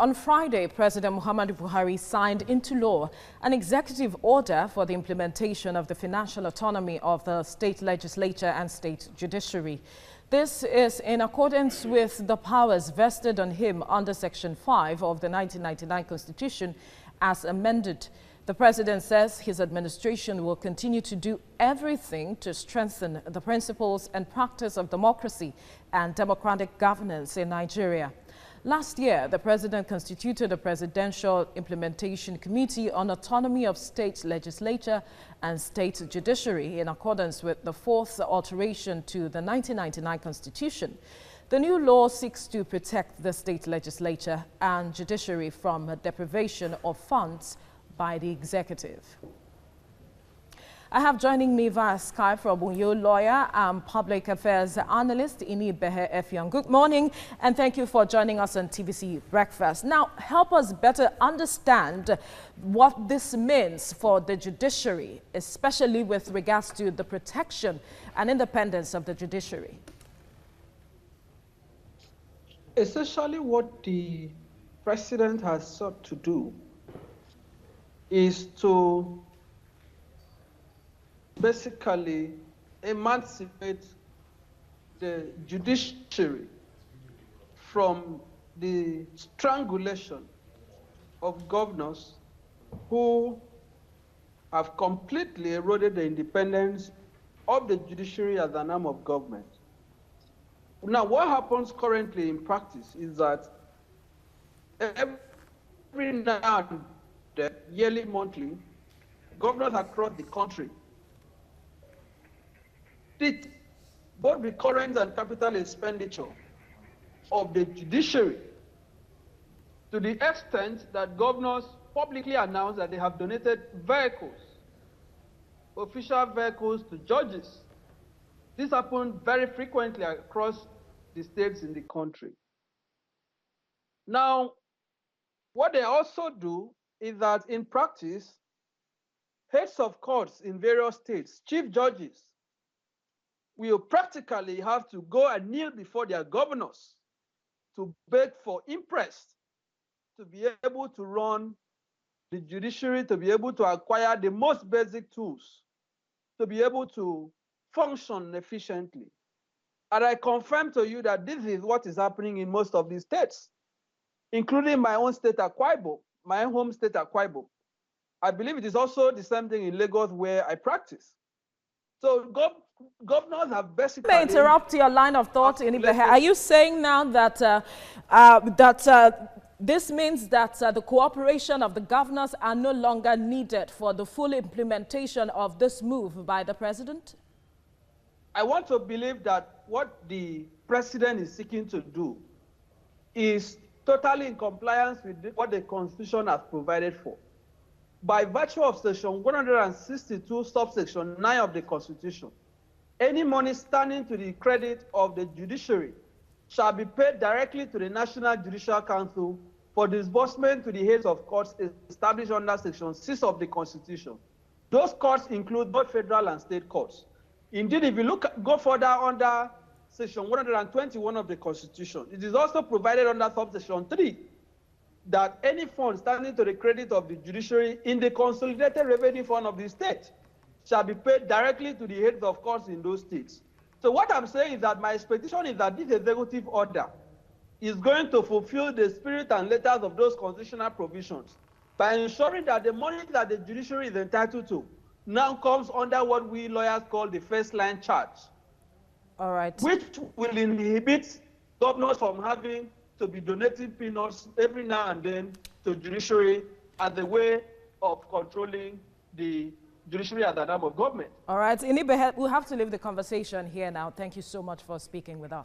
on Friday, President Muhammadu Buhari signed into law an executive order for the implementation of the financial autonomy of the state legislature and state judiciary. This is in accordance with the powers vested on him under Section 5 of the 1999 Constitution as amended. The president says his administration will continue to do everything to strengthen the principles and practice of democracy and democratic governance in Nigeria. Last year, the president constituted a Presidential Implementation Committee on Autonomy of State Legislature and State Judiciary in accordance with the fourth alteration to the 1999 Constitution. The new law seeks to protect the state legislature and judiciary from deprivation of funds by the executive. I have joining me via Skype from Bunyo lawyer and public affairs analyst Inibehe Effiong. Good morning and thank you for joining us on TVC Breakfast. Now, help us better understand what this means for the judiciary, especially with regards to the protection and independence of the judiciary. Essentially, what the president has sought to do is to basically emancipate the judiciary from the strangulation of governors who have completely eroded the independence of the judiciary as an arm of government. Now, what happens currently in practice is that every now and then, yearly, monthly, governors across the country split both recurrent and capital expenditure of the judiciary to the extent that governors publicly announce that they have donated vehicles, official vehicles to judges. This happens very frequently across the states in the country. Now, what they also do is that in practice, heads of courts in various states, chief judges, will practically have to go and kneel before their governors to beg for interest to be able to run the judiciary, to be able to acquire the most basic tools, to be able to function efficiently. And I confirm to you that this is what is happening in most of these states, including my own state, Akwa Ibom, my home state, Akwa Ibom. I believe it is also the same thing in Lagos where I practice. So governors have basically... May I interrupt your line of thought, Inibehe? Are you saying now that this means that the cooperation of the governors are no longer needed for the full implementation of this move by the president? I want to believe that what the president is seeking to do is totally in compliance with what the Constitution has provided for. By virtue of Section 162, subsection 9 of the Constitution, any money standing to the credit of the judiciary shall be paid directly to the National Judicial Council for disbursement to the heads of courts established under Section 6 of the Constitution. Those courts include both federal and state courts. Indeed, if you go further under Section 121 of the Constitution, it is also provided under subsection 3 that any fund standing to the credit of the judiciary in the consolidated revenue fund of the state shall be paid directly to the heads of courts in those states. So what I'm saying is that my expectation is that this executive order is going to fulfill the spirit and letters of those constitutional provisions by ensuring that the money that the judiciary is entitled to now comes under what we lawyers call the first line charge. All right. Which will inhibit governors from having to be donating peanuts every now and then to judiciary as a way of controlling the judiciary as an arm of government. All right, Inibehe, we'll have to leave the conversation here now. Thank you so much for speaking with us.